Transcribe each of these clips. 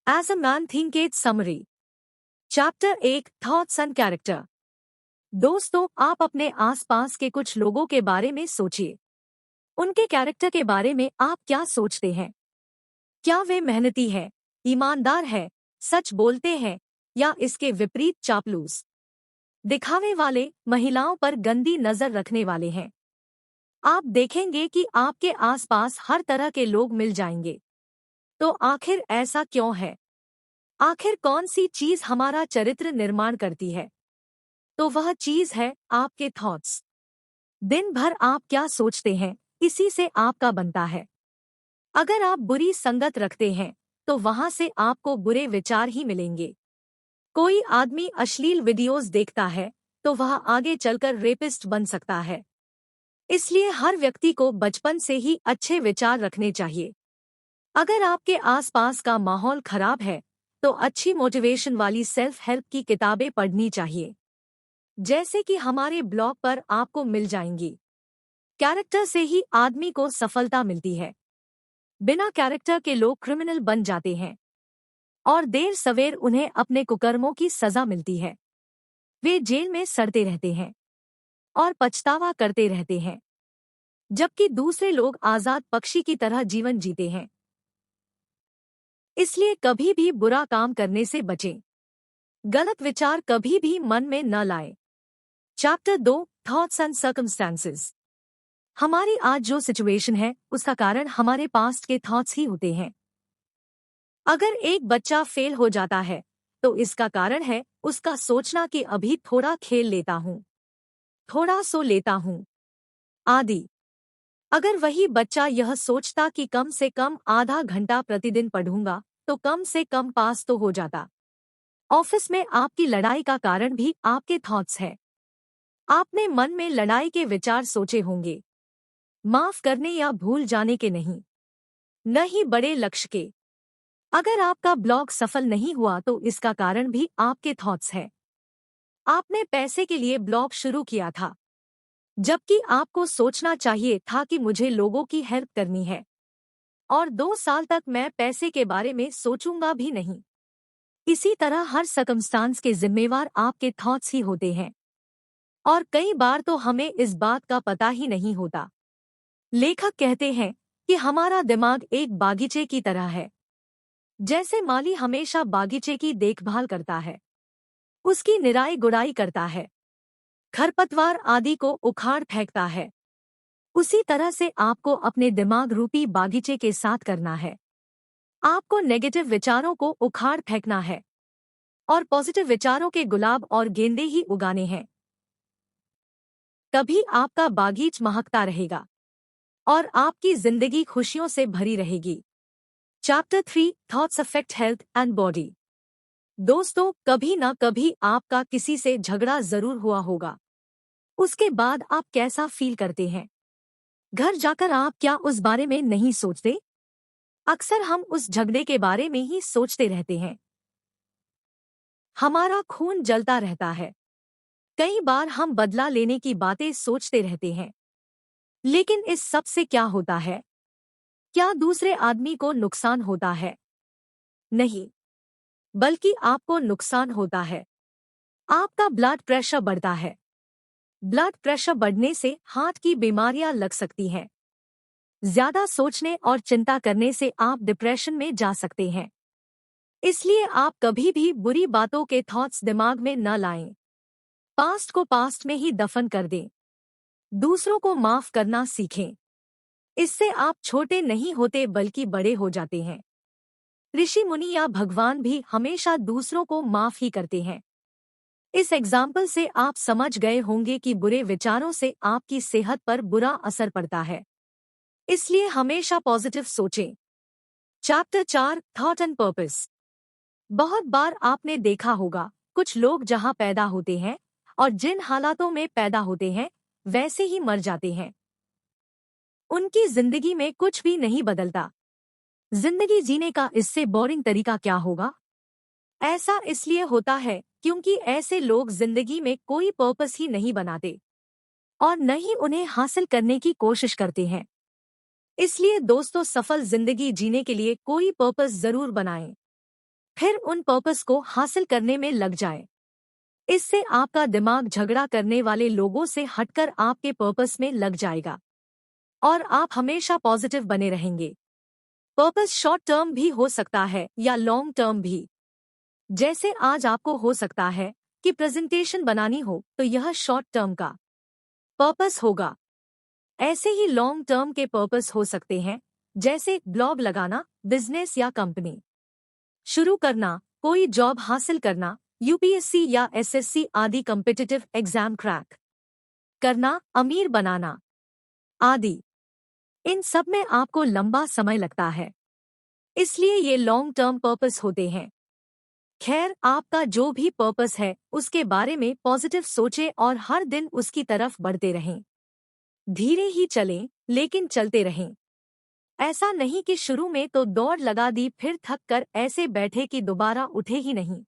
As a Man Thinketh Summary. Chapter 1 thoughts and character. दोस्तों, आप अपने आसपास के कुछ लोगों के बारे में सोचिए। उनके कैरेक्टर के बारे में आप क्या सोचते हैं? क्या वे मेहनती हैं, ईमानदार हैं, सच बोलते हैं, या इसके विपरीत चापलूस, दिखावे वाले, महिलाओं पर गंदी नजर रखने वाले हैं? आप देखेंगे कि आपके आसपास हर तरह के लोग मिल जाएंगे। तो आखिर ऐसा क्यों है? आखिर कौन सी चीज हमारा चरित्र निर्माण करती है? तो वह चीज है आपके थॉट्स। दिन भर आप क्या सोचते हैं, इसी से आपका बनता है। अगर आप बुरी संगत रखते हैं तो वहां से आपको बुरे विचार ही मिलेंगे। कोई आदमी अश्लील वीडियोस देखता है तो वह आगे चलकर रेपिस्ट बन सकता है। इसलिए हर व्यक्ति को बचपन से ही अच्छे विचार रखने चाहिए। अगर आपके आसपास का माहौल खराब है तो अच्छी मोटिवेशन वाली सेल्फ हेल्प की किताबें पढ़नी चाहिए, जैसे कि हमारे ब्लॉग पर आपको मिल जाएंगी। कैरेक्टर से ही आदमी को सफलता मिलती है। बिना कैरेक्टर के लोग क्रिमिनल बन जाते हैं और देर सवेर उन्हें अपने कुकर्मों की सजा मिलती है। वे जेल में सड़ते रहते हैं और पछतावा करते रहते हैं, जबकि दूसरे लोग आजाद पक्षी की तरह जीवन जीते हैं। इसलिए कभी भी बुरा काम करने से बचें। गलत विचार कभी भी मन में न लाएं। Chapter 2 thoughts and circumstances. हमारी आज जो सिचुएशन है उसका कारण हमारे पास्ट के थॉट्स ही होते हैं। अगर एक बच्चा फेल हो जाता है तो इसका कारण है उसका सोचना कि अभी थोड़ा खेल लेता हूँ, थोड़ा सो लेता हूँ आदि। अगर वही बच्चा यह सोचता कि कम से कम आधा घंटा प्रतिदिन पढ़ूंगा तो कम से कम पास तो हो जाता। ऑफिस में आपकी लड़ाई का कारण भी आपके थॉट्स है। आपने मन में लड़ाई के विचार सोचे होंगे, माफ करने या भूल जाने के नहीं, न ही बड़े लक्ष्य के। अगर आपका ब्लॉग सफल नहीं हुआ तो इसका कारण भी आपके थॉट्स है। आपने पैसे के लिए ब्लॉग शुरू किया था, जबकि आपको सोचना चाहिए था कि मुझे लोगों की हेल्प करनी है और 2 साल तक मैं पैसे के बारे में सोचूंगा भी नहीं। इसी तरह हर सर्कमस्टांस के जिम्मेवार आपके थॉट्स ही होते हैं और कई बार तो हमें इस बात का पता ही नहीं होता। लेखक कहते हैं कि हमारा दिमाग एक बागीचे की तरह है। जैसे माली हमेशा बागीचे की देखभाल करता है, उसकी निराई गुड़ाई करता है, खरपतवार आदि को उखाड़ फेंकता है, उसी तरह से आपको अपने दिमाग रूपी बागीचे के साथ करना है। आपको नेगेटिव विचारों को उखाड़ फेंकना है और पॉजिटिव विचारों के गुलाब और गेंदे ही उगाने हैं। तभी आपका बागीच महकता रहेगा और आपकी जिंदगी खुशियों से भरी रहेगी। Chapter 3 thoughts affect health and body. दोस्तों, कभी न कभी आपका किसी से झगड़ा जरूर हुआ होगा। उसके बाद आप कैसा फील करते हैं? घर जाकर आप क्या उस बारे में नहीं सोचते? अक्सर हम उस झगड़े के बारे में ही सोचते रहते हैं। हमारा खून जलता रहता है। कई बार हम बदला लेने की बातें सोचते रहते हैं। लेकिन इस सब से क्या होता है? क्या दूसरे आदमी को नुकसान होता है? नहीं, बल्कि आपको नुकसान होता है। आपका ब्लड प्रेशर बढ़ता है। ब्लड प्रेशर बढ़ने से हार्ट की बीमारियां लग सकती हैं। ज्यादा सोचने और चिंता करने से आप डिप्रेशन में जा सकते हैं। इसलिए आप कभी भी बुरी बातों के थॉट्स दिमाग में न लाएं। पास्ट को पास्ट में ही दफन कर दें। दूसरों को माफ करना सीखें। इससे आप छोटे नहीं होते बल्कि बड़े हो जाते हैं। ऋषि मुनि या भगवान भी हमेशा दूसरों को माफ ही करते हैं। इस एग्जाम्पल से आप समझ गए होंगे कि बुरे विचारों से आपकी सेहत पर बुरा असर पड़ता है। इसलिए हमेशा पॉजिटिव सोचें। Chapter 4 thought and purpose. बहुत बार आपने देखा होगा, कुछ लोग जहां पैदा होते हैं और जिन हालातों में पैदा होते हैं वैसे ही मर जाते हैं। उनकी जिंदगी में कुछ भी नहीं बदलता। जिंदगी जीने का इससे बोरिंग तरीका क्या होगा? ऐसा इसलिए होता है क्योंकि ऐसे लोग जिंदगी में कोई पर्पस ही नहीं बनाते और न ही उन्हें हासिल करने की कोशिश करते हैं। इसलिए दोस्तों, सफल जिंदगी जीने के लिए कोई पर्पस जरूर बनाएं। फिर उन पर्पस को हासिल करने में लग जाए। इससे आपका दिमाग झगड़ा करने वाले लोगों से हटकर आपके पर्पस में लग जाएगा और आप हमेशा पॉजिटिव बने रहेंगे। पर्पस शॉर्ट टर्म भी हो सकता है या लॉन्ग टर्म भी। जैसे आज आपको हो सकता है कि प्रेजेंटेशन बनानी हो तो यह शॉर्ट टर्म का पर्पस होगा। ऐसे ही लॉन्ग टर्म के पर्पस हो सकते हैं, जैसे ब्लॉग लगाना, बिजनेस या कंपनी शुरू करना, कोई जॉब हासिल करना, यूपीएससी या एसएससी आदि कॉम्पिटिटिव एग्जाम क्रैक करना, अमीर बनाना आदि। इन सब में आपको लंबा समय लगता है, इसलिए ये लॉन्ग टर्म पर्पस होते हैं। खैर, आपका जो भी पर्पस है उसके बारे में पॉजिटिव सोचें और हर दिन उसकी तरफ बढ़ते रहें। धीरे ही चलें, लेकिन चलते रहें। ऐसा नहीं कि शुरू में तो दौड़ लगा दी फिर थक कर ऐसे बैठे कि दोबारा उठे ही नहीं।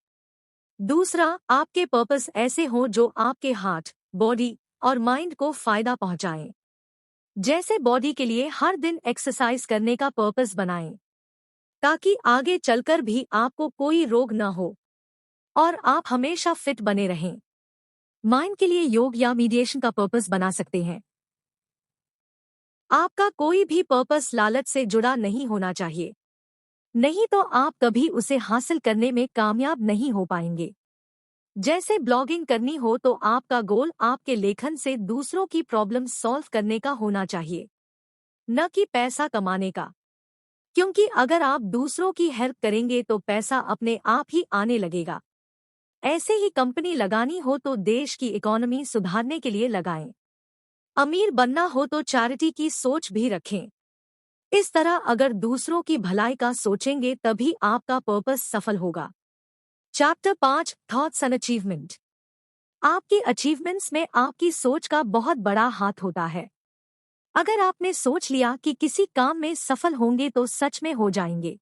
दूसरा, आपके पर्पस ऐसे हों जो आपके हार्ट, बॉडी और माइंड को फायदा पहुंचाएं। जैसे बॉडी के लिए हर दिन एक्सरसाइज करने का पर्पस बनाएं, ताकि आगे चलकर भी आपको कोई रोग न हो और आप हमेशा फिट बने रहें। माइंड के लिए योग या मेडिटेशन का पर्पस बना सकते हैं। आपका कोई भी पर्पस लालच से जुड़ा नहीं होना चाहिए, नहीं तो आप कभी उसे हासिल करने में कामयाब नहीं हो पाएंगे। जैसे ब्लॉगिंग करनी हो तो आपका गोल आपके लेखन से दूसरों की प्रॉब्लम सॉल्व करने का होना चाहिए, न कि पैसा कमाने का। क्योंकि अगर आप दूसरों की हेल्प करेंगे तो पैसा अपने आप ही आने लगेगा। ऐसे ही कंपनी लगानी हो तो देश की इकोनॉमी सुधारने के लिए लगाएं। अमीर बनना हो तो चैरिटी की सोच भी रखें। इस तरह अगर दूसरों की भलाई का सोचेंगे तभी आपका पर्पस सफल होगा। Chapter 5 thoughts and achievement. आपकी अचीवमेंट्स में आपकी सोच का बहुत बड़ा हाथ होता है। अगर आपने सोच लिया कि किसी काम में सफल होंगे तो सच में हो जाएंगे,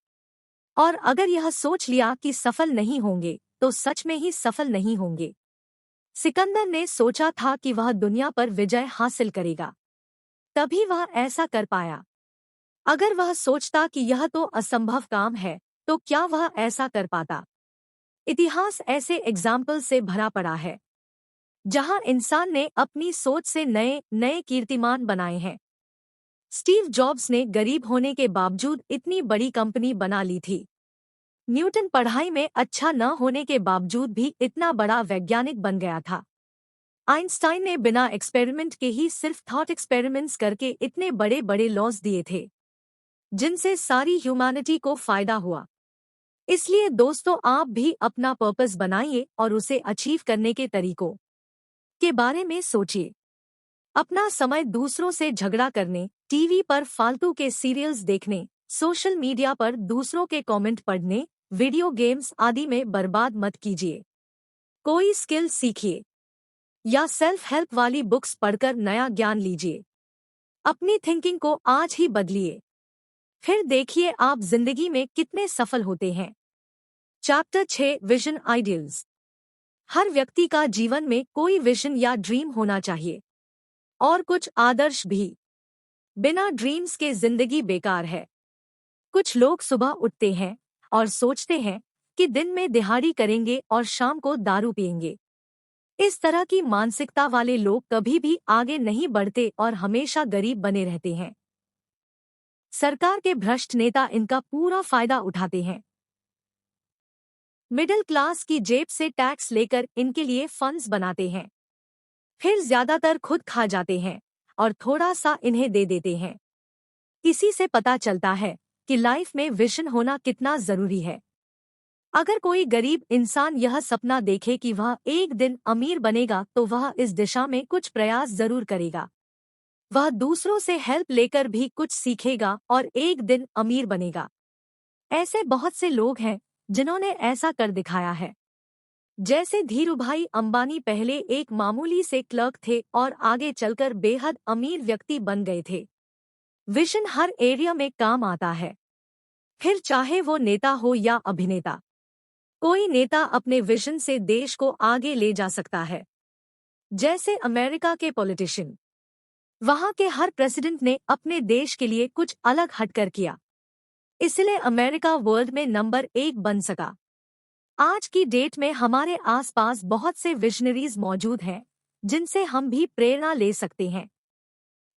और अगर यह सोच लिया कि सफल नहीं होंगे तो सच में ही सफल नहीं होंगे। सिकंदर ने सोचा था कि वह दुनिया पर विजय हासिल करेगा, तभी वह ऐसा कर पाया। अगर वह सोचता कि यह तो असंभव काम है तो क्या वह ऐसा कर पाता? इतिहास ऐसे एग्जाम्पल से भरा पड़ा है जहां इंसान ने अपनी सोच से नए नए कीर्तिमान बनाए हैं। स्टीव जॉब्स ने गरीब होने के बावजूद इतनी बड़ी कंपनी बना ली थी। न्यूटन पढ़ाई में अच्छा न होने के बावजूद भी इतना बड़ा वैज्ञानिक बन गया था। आइंस्टाइन ने बिना एक्सपेरिमेंट के ही सिर्फ थॉट एक्सपेरिमेंट्स करके इतने बड़े बड़े लॉज दिए थे, जिनसे सारी ह्यूमैनिटी को फायदा हुआ। इसलिए दोस्तों, आप भी अपना पर्पस बनाइए और उसे अचीव करने के तरीकों के बारे में सोचिए। अपना समय दूसरों से झगड़ा करने, टीवी पर फालतू के सीरियल्स देखने, सोशल मीडिया पर दूसरों के कमेंट पढ़ने, वीडियो गेम्स आदि में बर्बाद मत कीजिए। कोई स्किल सीखिए या सेल्फ हेल्प वाली बुक्स पढ़कर नया ज्ञान लीजिए। अपनी थिंकिंग को आज ही बदलिए, फिर देखिए आप जिंदगी में कितने सफल होते हैं। Chapter 6 vision ideals. हर व्यक्ति का जीवन में कोई विजन या ड्रीम होना चाहिए, और कुछ आदर्श भी। बिना ड्रीम्स के जिंदगी बेकार है। कुछ लोग सुबह उठते हैं और सोचते हैं कि दिन में दिहाड़ी करेंगे और शाम को दारू पिएंगे। इस तरह की मानसिकता वाले लोग कभी भी आगे नहीं बढ़ते और हमेशा गरीब बने रहते हैं। सरकार के भ्रष्ट नेता इनका पूरा फायदा उठाते हैं। मिडिल क्लास की जेब से टैक्स लेकर इनके लिए फंड्स बनाते हैं, फिर ज्यादातर खुद खा जाते हैं और थोड़ा सा इन्हें दे देते हैं। इसी से पता चलता है कि लाइफ में विजन होना कितना जरूरी है। अगर कोई गरीब इंसान यह सपना देखे कि वह एक दिन अमीर बनेगा तो वह इस दिशा में कुछ प्रयास जरूर करेगा। वह दूसरों से हेल्प लेकर भी कुछ सीखेगा और एक दिन अमीर बनेगा। ऐसे बहुत से लोग हैं जिन्होंने ऐसा कर दिखाया है। जैसे धीरूभाई अंबानी पहले एक मामूली से क्लर्क थे और आगे चलकर बेहद अमीर व्यक्ति बन गए थे। विजन हर एरिया में काम आता है, फिर चाहे वो नेता हो या अभिनेता। कोई नेता अपने विजन से देश को आगे ले जा सकता है। जैसे अमेरिका के पॉलिटिशियन, वहां के हर प्रेसिडेंट ने अपने देश के लिए कुछ अलग हटकर किया, इसलिए अमेरिका वर्ल्ड में नंबर 1 बन सका। आज की डेट में हमारे आसपास बहुत से विजनरीज मौजूद हैं जिनसे हम भी प्रेरणा ले सकते हैं।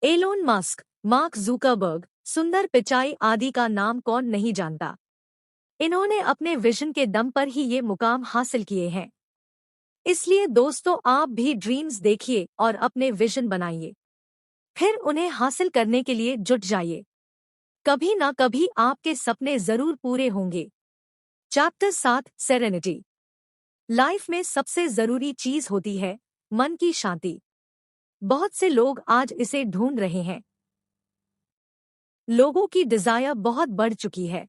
एलोन मस्क, मार्क जुकरबर्ग, सुंदर पिचाई आदि का नाम कौन नहीं जानता। इन्होंने अपने विजन के दम पर ही ये मुकाम हासिल किए हैं। इसलिए दोस्तों, आप भी ड्रीम्स देखिए और अपने विजन बनाइए, फिर उन्हें हासिल करने के लिए जुट जाइए। कभी ना कभी आपके सपने जरूर पूरे होंगे। Chapter 7, serenity. लाइफ में सबसे जरूरी चीज होती है मन की शांति। बहुत से लोग आज इसे ढूंढ रहे हैं। लोगों की डिजायर बहुत बढ़ चुकी है।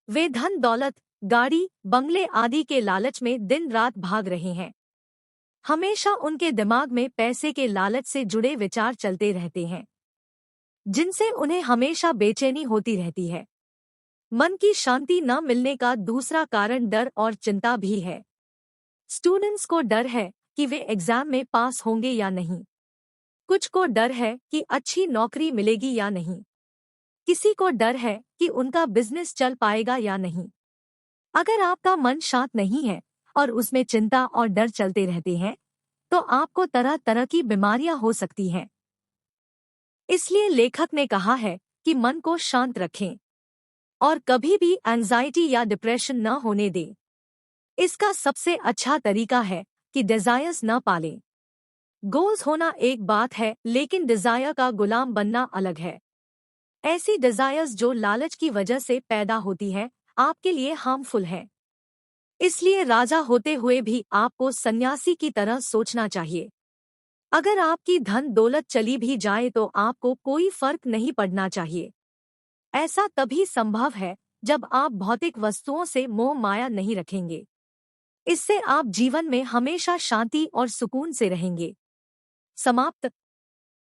वे धन दौलत, गाड़ी, बंगले आदि के लालच में दिन रात भाग रहे हैं। हमेशा उनके दिमाग में पैसे के लालच से जुड़े विचार चलते रहते हैं, जिनसे उन्हें हमेशा बेचैनी होती रहती है। मन की शांति न मिलने का दूसरा कारण डर और चिंता भी है। स्टूडेंट्स को डर है कि वे एग्जाम में पास होंगे या नहीं। कुछ को डर है कि अच्छी नौकरी मिलेगी या नहीं। किसी को डर है कि उनका बिजनेस चल पाएगा या नहीं। अगर आपका मन शांत नहीं है और उसमें चिंता और डर चलते रहते हैं, तो आपको तरह तरह की बीमारियां हो सकती हैं। इसलिए लेखक ने कहा है कि मन को शांत रखें और कभी भी एंजाइटी या डिप्रेशन न होने दें। इसका सबसे अच्छा तरीका है कि डिजायर्स न पालें। गोल्स होना एक बात है, लेकिन डिजायर का गुलाम बनना अलग है। ऐसी डिजायर्स जो लालच की वजह से पैदा होती है, आपके लिए हार्मफुल है। इसलिए राजा होते हुए भी आपको सन्यासी की तरह सोचना चाहिए। अगर आपकी धन दौलत चली भी जाए तो आपको कोई फर्क नहीं पड़ना चाहिए। ऐसा तभी संभव है जब आप भौतिक वस्तुओं से मोह माया नहीं रखेंगे। इससे आप जीवन में हमेशा शांति और सुकून से रहेंगे। समाप्त।